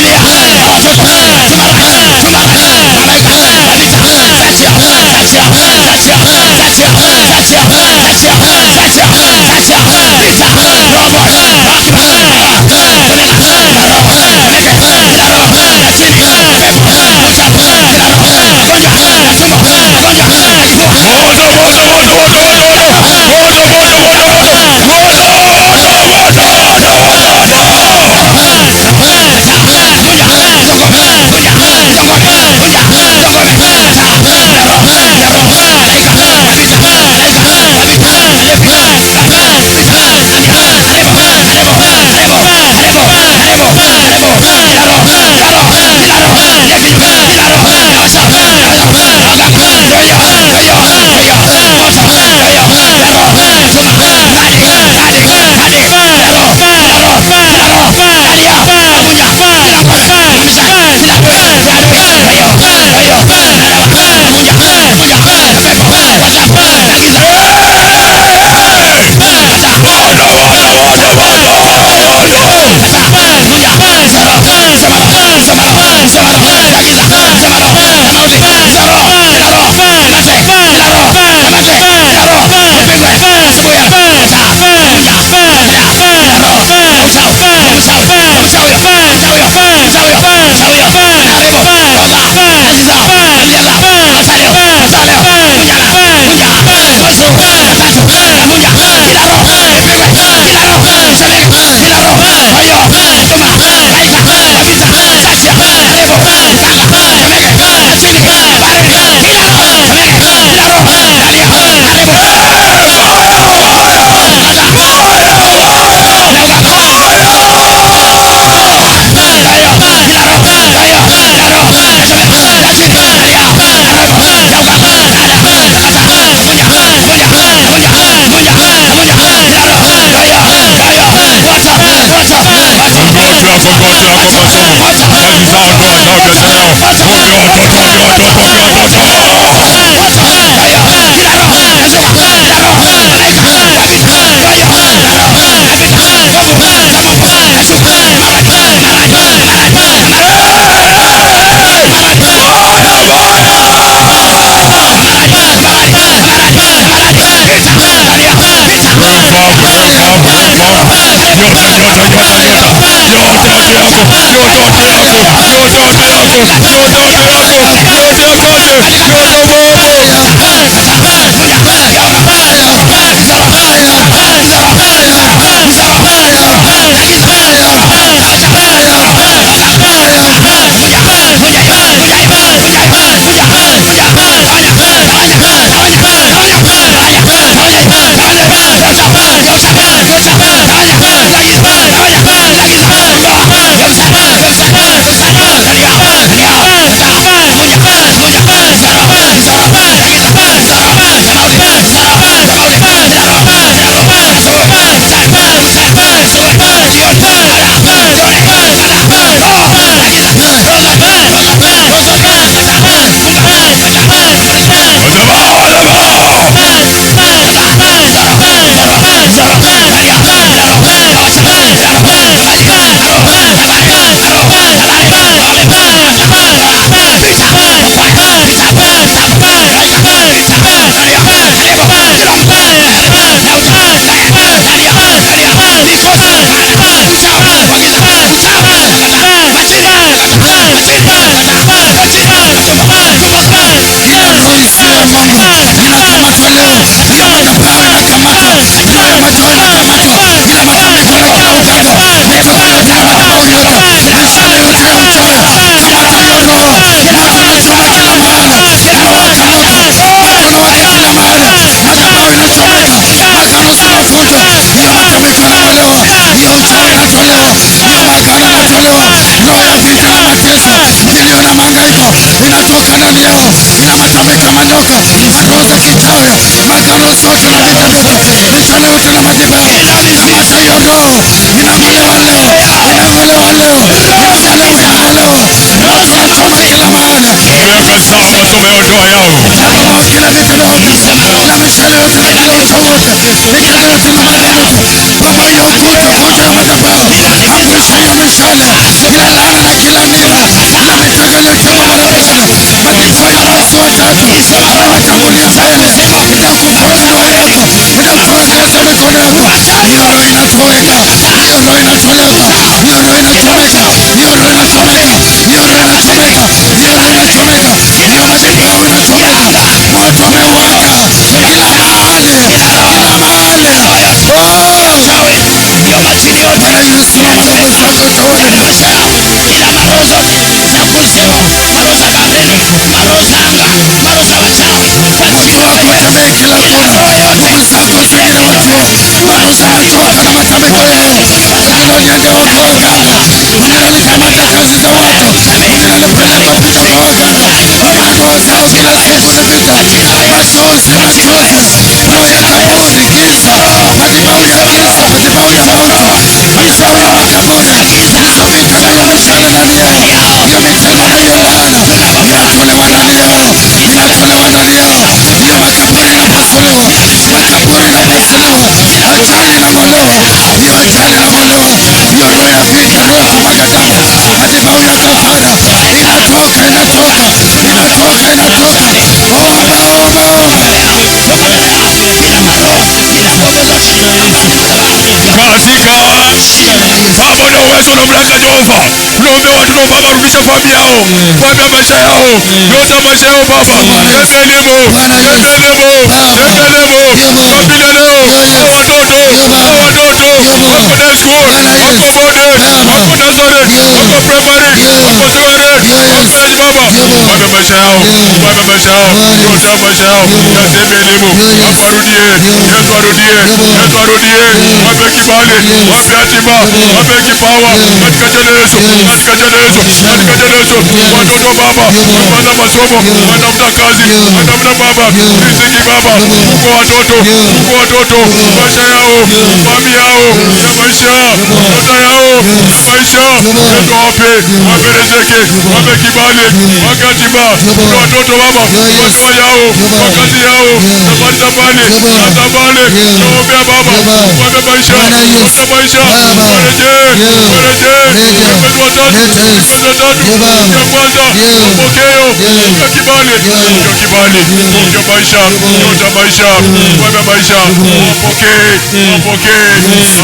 sauti, harufu, gereza, kataa,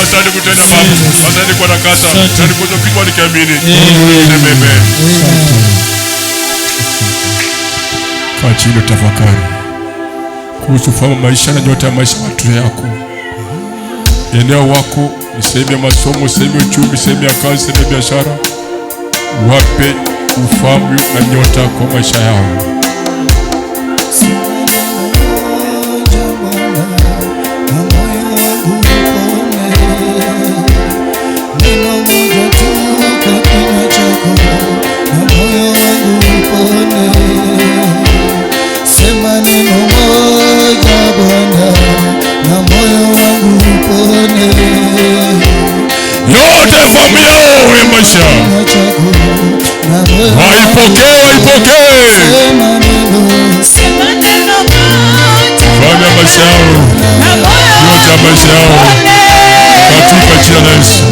Asante kutenda mambo. Asante kwa nakasa. Asante kwa kitu nikiamini. Amen. Kaa chini tafakari kuhusu fahamu maisha na nyota ya maisha watu yako. Eneo wako ni sehemu ya masomo, sehemu ya uchumi, sehemu ya kazi, sehemu ya biashara. Wape ufahamu na nyota kwa maisha yao. Yote fahamu yao ya maisha waipokee, waipokee fahamu ya maisha yao, yote ya maisha yao katika jina la Yesu.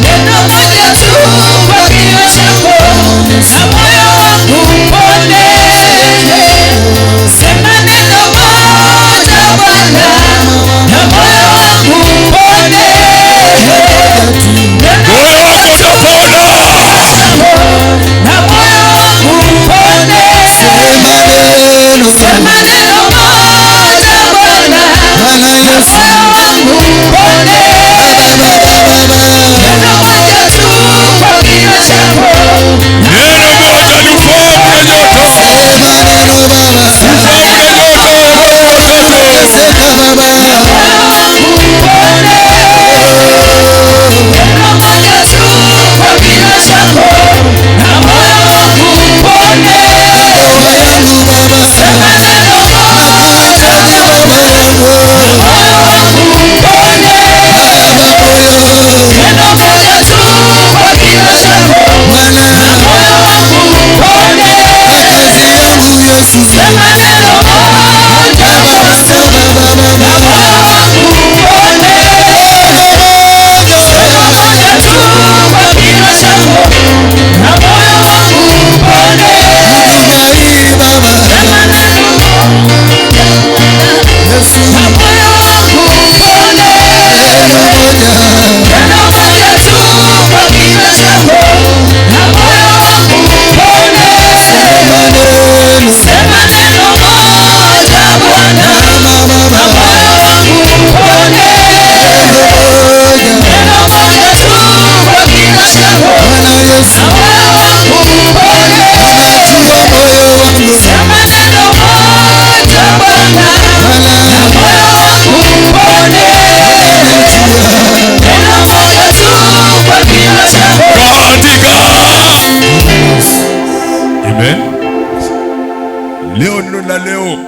Leo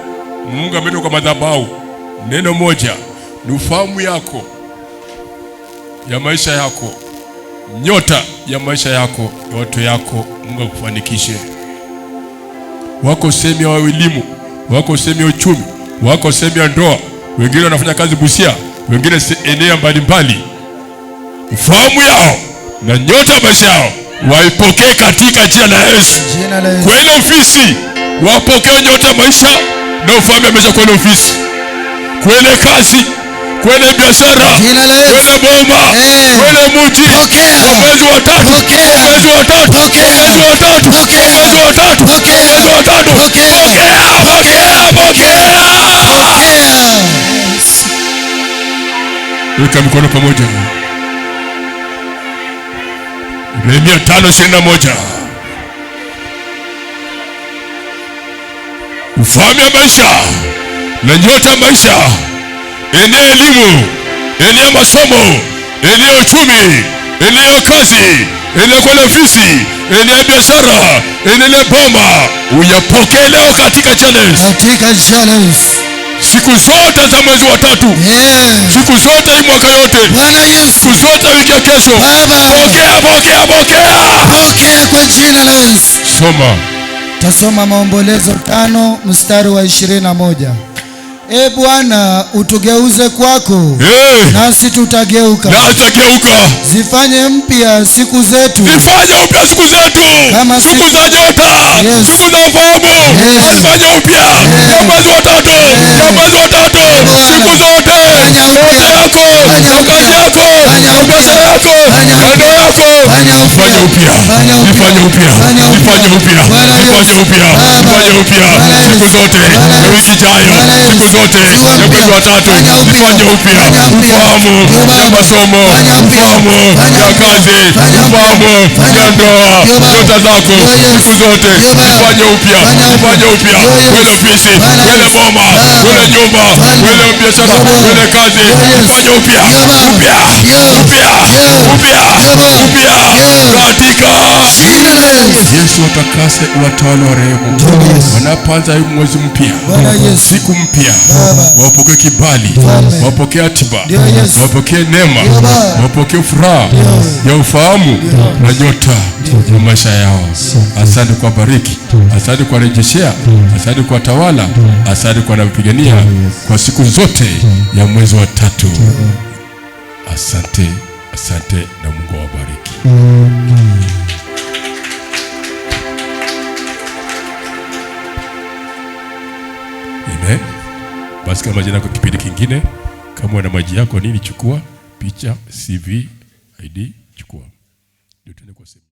Mungu ametoka kwa madhabahu. Neno moja ni ufahamu yako ya maisha yako, nyota ya maisha yako, watu yako. Mungu akufanikishe. Wako sehemu ya elimu, wako sehemu ya uchumi, wako sehemu ya ndoa, wengine wanafanya kazi Busia, wengine eneo mbalimbali. Ufahamu yao na nyota ya maisha yao waipokee katika jina la Yesu. Kwenye ofisi wapokee nyota ya maisha na ufahamu ya maisha kwenye ofisi, kwenye kazi, kwenye biashara, kwenye boma, kwenye mji. Mwezi wa tatu, mwezi wa tatu, mwezi wa tatu, mwezi wa tatu, mwezi wa tatu. Pokea. Weka mikono pamoja. Yeremia 5:21. Ufahamu ya maisha na nyota ya maisha, eneo elimu, eneo masomo, eneo uchumi, eneo kazi, eneo kwenye ofisi, eneo biashara, eneo boma, uyapokee leo katika jina la Yesu. Katika jina la Yesu. Siku zote za mwezi wa tatu, siku zote hii mwaka yote, siku zote wiki ya kesho, pokea kwa jina la Yesu. Soma. Tasoma Maombolezo 5 mstari wa 21. E Bwana, utugeuze kwako, nasi tutageuka. Zifanye mpya siku zetu, kama siku za nyota, siku za ufahamu. Zifanye upya ya mwezi wa tatu, ya mwezi wa tatu, siku zote. Nyota yako, na kazi yako, na biashara yako, kando yako, fanya upya, fanya upya, fanya upya, fanya upya, fanya upya, siku zote na wiki ijayo, siku zote na mwezi wa tatu, fanya upya, ufahamu ya masomo, ufahamu ya kazi, ufahamu ya ndoa, nyota zako, siku zote fanya upya, fanya upya, wele ofisi, wele boma, wele nyumba, wele biashara, wele kazi, fanya upya, upya, upya, upya, upya, katika Yesu. Watakase watawale wa rehemu, wanapoanza mwezi mpya, siku mpya, wapokee kibali, wapokee atiba, wapokee neema, wapokee furaha ya ufahamu na nyota ya maisha yao. Asante kwa bariki, asante kwa rejeshea, asante kwa tawala, asante kwa napigania kwa siku zote ya mwezi wa tatu. Asante, asante na Mungu awabariki. Amen. Basi kama jina kwa kipindi kingine, kama una maji yako nini, chukua picha, CV, ID, chukua.